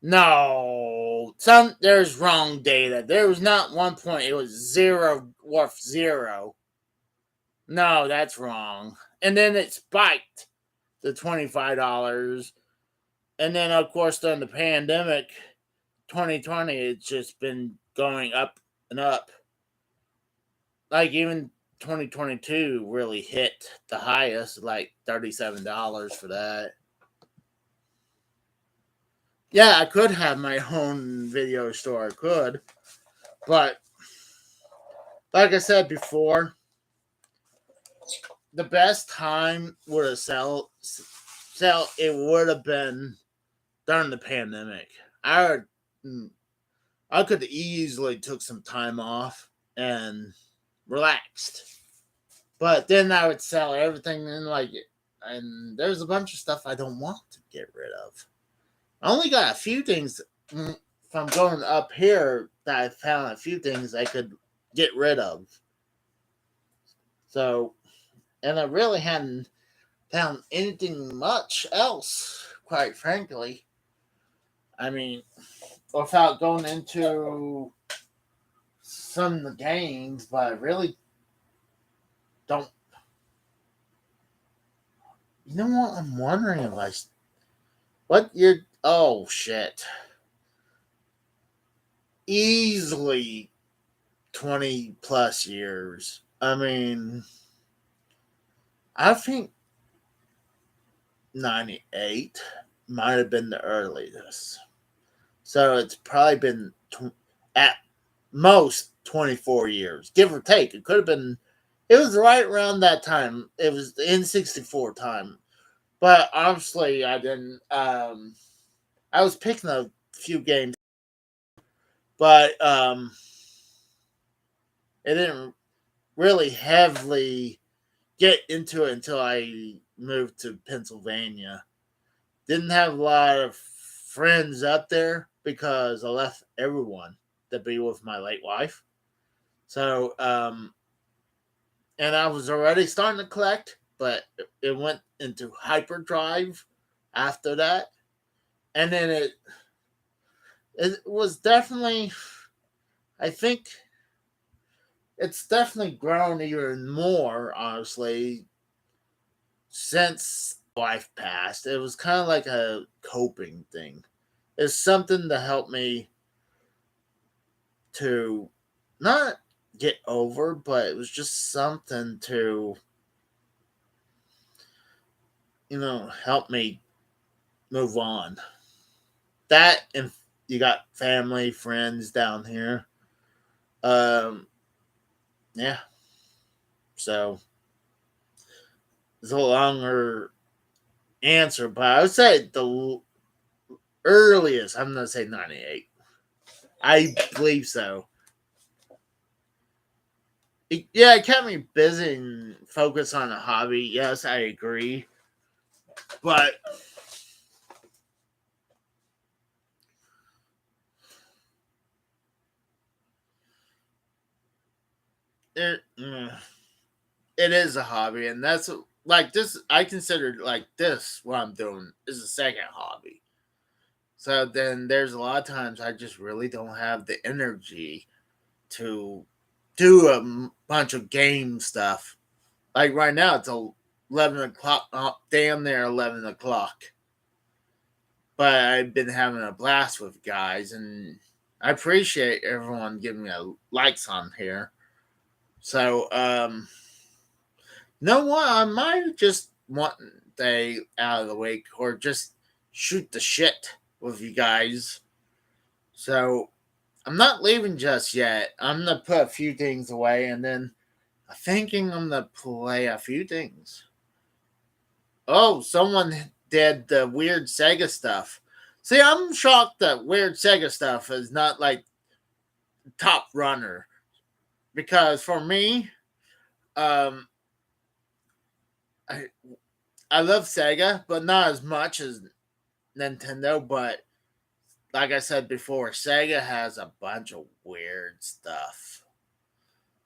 No, there's wrong data. There was not 1 point. It was zero, worth zero. No, that's wrong. And then it spiked to $25. And then, of course, during the pandemic, 2020, it's just been going up and up. Like, even 2022 really hit the highest, like $37 for that. Yeah, I could have my own video store. I could. But, like I said before, the best time would have sell it would have been during the pandemic. I I could easily took some time off and relaxed. But then I would sell everything and and there's a bunch of stuff I don't want to get rid of. I only got a few things from going up here that I found a few things I could get rid of. So, and I really hadn't found anything much else, quite frankly. I mean, without going into some of the games, but I really don't. You know what? I'm wondering if what year? Oh shit! Easily 20 plus years. I mean, I think 98 might have been the earliest. So it's probably been at most 24 years, give or take. It could have been, it was right around that time. It was the N64 time. But obviously, I didn't, I was picking a few games, but it didn't really heavily get into it until I moved to Pennsylvania. Didn't have a lot of friends up there because I left everyone to be with my late wife. So, and I was already starting to collect, but it went into hyperdrive after that. And then it was definitely, I think it's definitely grown even more, honestly, since wife passed. It was kind of like a coping thing. It's something to help me to not get over, but it was just something to, help me move on. That and you got family, friends down here. Um, yeah. So it's a longer answer, but I would say the earliest, I'm going to say 98. I believe so. Yeah, it kept me busy and focused on a hobby. Yes, I agree. But it is a hobby, and that's like this. I consider like this what I'm doing is a second hobby. So then there's a lot of times I just really don't have the energy to do a bunch of game stuff. Like right now, it's 11 o'clock, damn near 11 o'clock. But I've been having a blast with guys, and I appreciate everyone giving me likes on here. So, you know what? I might just want day out of the week or just shoot the shit with you guys. So, I'm not leaving just yet. I'm gonna put a few things away, and then I'm thinking I'm gonna play a few things. Oh, someone did the weird Sega stuff. See, I'm shocked that weird Sega stuff is not like top runner because for me, um, I I love Sega, but not as much as Nintendo. But like I said before, Sega has a bunch of weird stuff.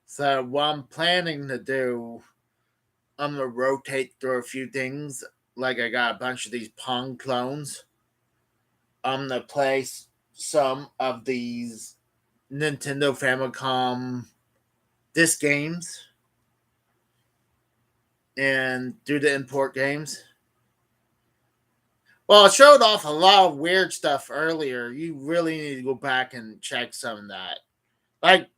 So what I'm planning to do, I'm gonna rotate through a few things. Like I got a bunch of these Pong clones. I'm gonna play some of these Nintendo Famicom disc games and do the import games. Well, I showed off a lot of weird stuff earlier. You really need to go back and check some of that. Like,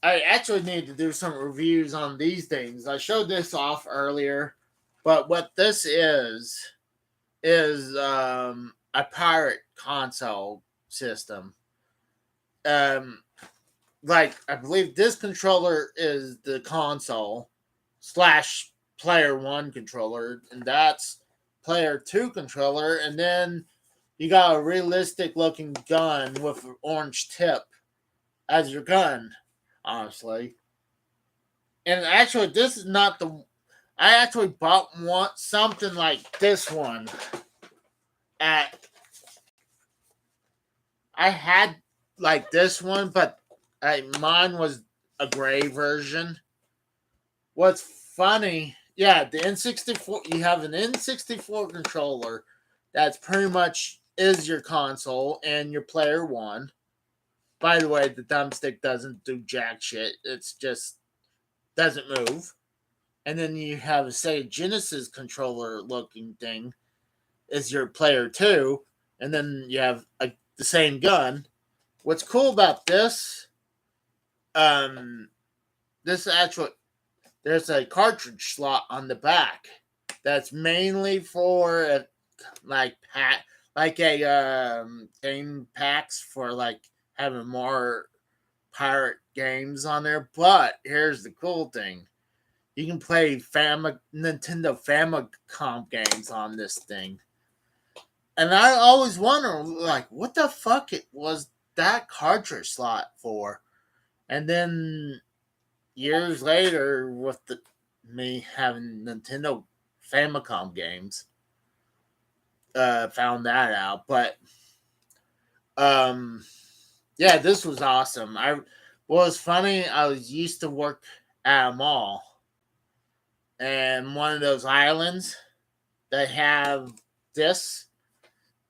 I actually need to do some reviews on these things. I showed this off earlier, but what this is a pirate console system. Um, like I believe this controller is the console slash player 1 controller, and that's player 2 controller, and then you got a realistic looking gun with an orange tip as your gun, honestly. And actually, this is not the. I actually bought something like this one at. I had like this one, but mine was a gray version. What's funny, yeah, the N64, you have an N64 controller that's pretty much is your console and your player 1. By the way, the thumbstick doesn't do jack shit. It's just doesn't move. And then you have a Sega Genesis controller looking thing is your player 2. And then you have the same gun. What's cool about this, this actually, there's a cartridge slot on the back that's mainly for like game packs for like having more pirate games on there. But here's the cool thing: you can play Nintendo Famicom games on this thing. And I always wonder, like, what the fuck was that cartridge slot for? And then years later, with me having Nintendo Famicom games, found that out. But yeah, this was awesome. What was funny, I was used to work at a mall, and one of those islands, they have this.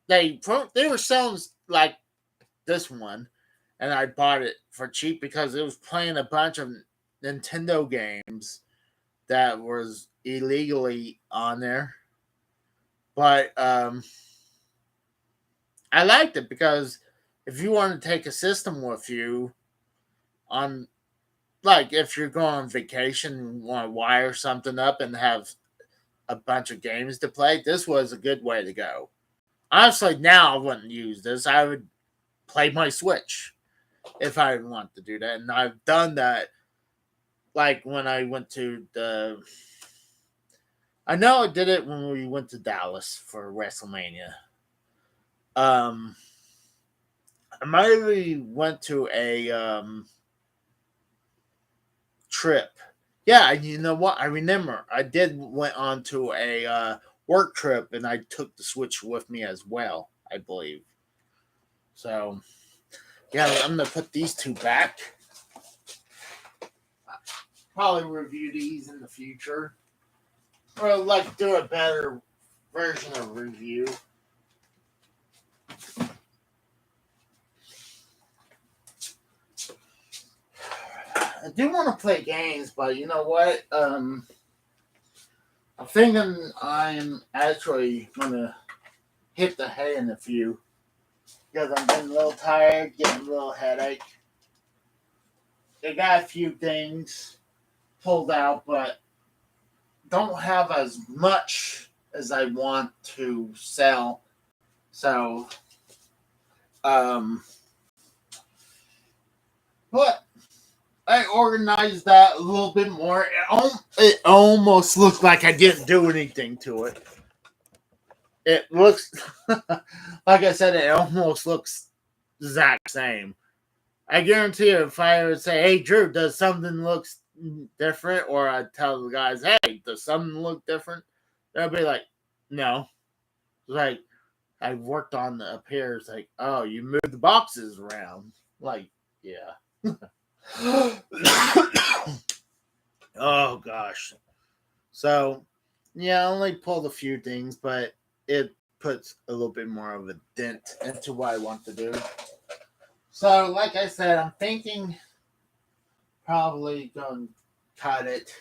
They were selling like this one, and I bought it for cheap because it was playing a bunch of Nintendo games that was illegally on there. But I liked it because if you want to take a system with you on, like, if you're going on vacation and want to wire something up and have a bunch of games to play, this was a good way to go. Honestly, now I wouldn't use this. I would play my Switch if I want to do that. And I've done that, like, when I went to I know I did it when we went to Dallas for WrestleMania. I might have went to a trip. Yeah, you know what? I remember I went on to a work trip, and I took the Switch with me as well, I believe. So, yeah, I'm going to put these two back. Probably review these in the future. Or like do a better version of review. I do want to play games, but you know what? I'm thinking I'm actually going to hit the hay in a few. Because I'm getting a little tired, getting a little headache. They got a few things pulled out, but don't have as much as I want to sell. So, but I organized that a little bit more. It almost looked like I didn't do anything to it. It looks, like I said, it almost looks the exact same. I guarantee you, if I would say, hey, Drew, does something look different? Or I tell the guys, hey, does something look different? They'll be like, no. Like, I worked on the up here. It's like, oh, you moved the boxes around. Like, yeah. Oh, gosh. So, yeah, I only pulled a few things, but it puts a little bit more of a dent into what I want to do. So, like I said, I'm thinking probably going to cut it.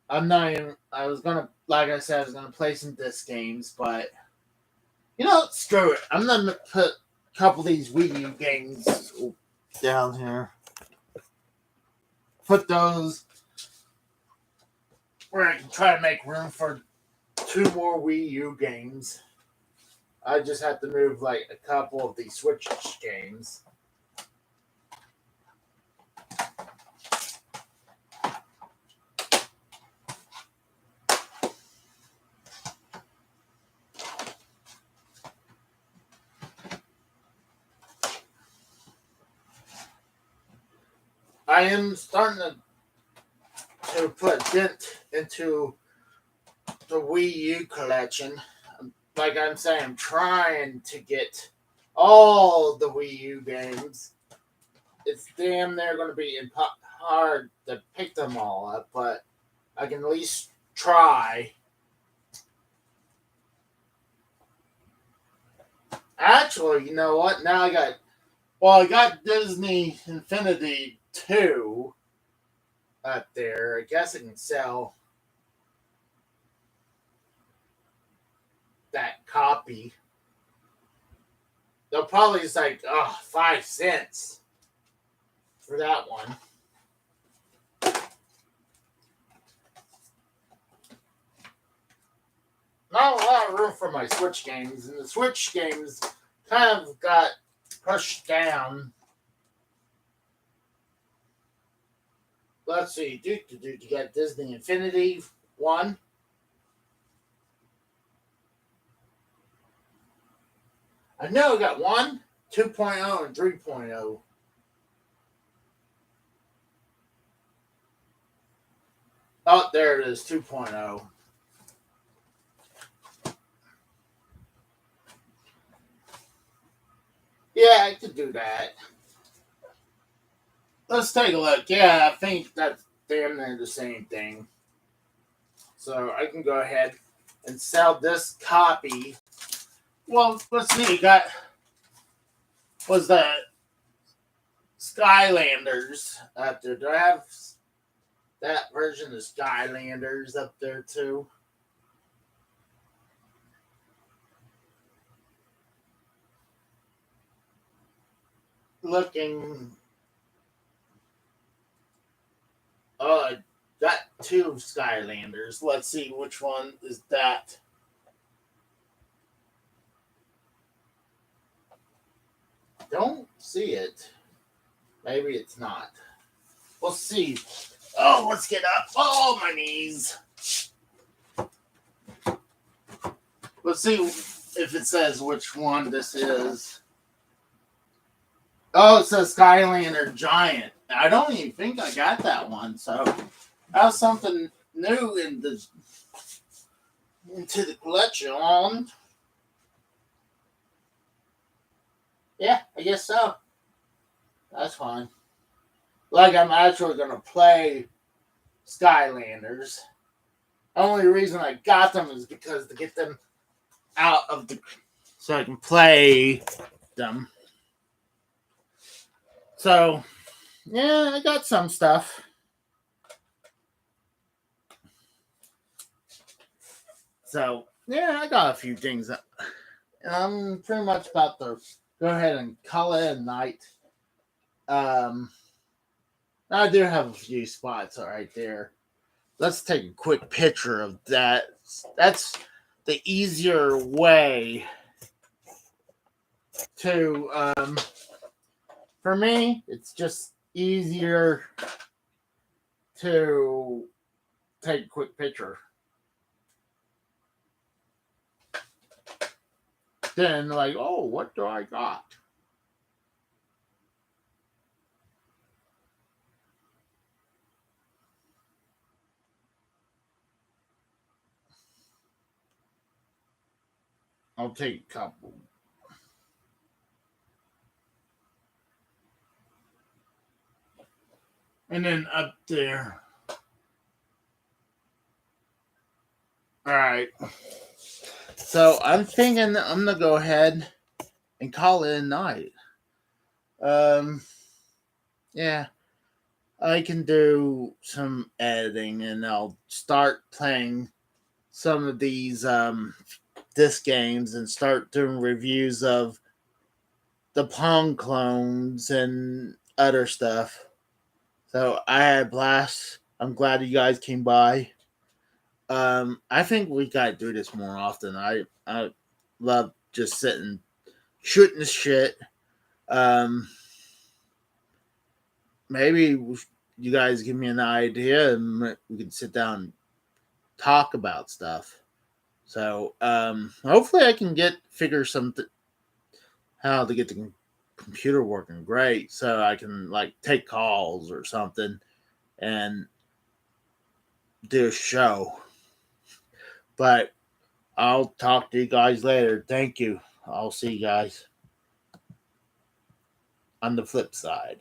I was going to, like I said, I was going to play some disc games, but, you know, screw it. I'm going to put a couple of these Wii U games down here. Put those where I can try to make room for 2 more Wii U games. I just have to move like a couple of these Switch games. I am starting to put a dent into the Wii U collection. Like I'm saying, I'm trying to get all the Wii U games. It's damn near going to be hard to pick them all up, but I can at least try. Actually, you know what? Now I got Disney Infinity 2 up there. I guess I can sell that copy. They'll probably just 5 cents for that one. Not a lot of room for my Switch games, and the Switch games kind of got pushed down. Let's see. You got Disney Infinity 1. I know I got 1, 2.0, and 3.0. Oh, there it is, 2.0. Yeah, I could do that. Let's take a look. Yeah, I think that's damn near the same thing. So I can go ahead and sell this copy. Well, let's see. Was the Skylanders up there? Do I have that version of Skylanders up there too? Looking. Oh, I got 2 Skylanders. Let's see which one is that. Don't see it. Maybe it's not. We'll see. Oh, let's get up. Oh, my knees. Let's see if it says which one this is. Oh, it says Skylander Giant. I don't even think I got that one. So that's something new into the collection. Yeah, I guess so. That's fine. Like, I'm actually going to play Skylanders. The only reason I got them is because to get them out of the... so I can play them. So, yeah, I got some stuff. So, yeah, I got a few things. I'm pretty much about to go ahead and call it a night. I do have a few spots right there. Let's take a quick picture of that. That's the easier way to, for me, it's just easier to take a quick picture. Then, like, oh, what do I got? I'll take a couple. And then up there. All right. So I'm thinking I'm going to go ahead and call it a night. Yeah. I can do some editing and I'll start playing some of these disc games and start doing reviews of the Pong clones and other stuff. So I had a blast. I'm glad you guys came by. I think we gotta do this more often. I love just sitting, shooting the shit. Maybe you guys give me an idea and we can sit down and talk about stuff. So hopefully I can figure something how to get the computer working great, so I can like take calls or something and do a show. But I'll talk to you guys later. Thank you. I'll see you guys on the flip side.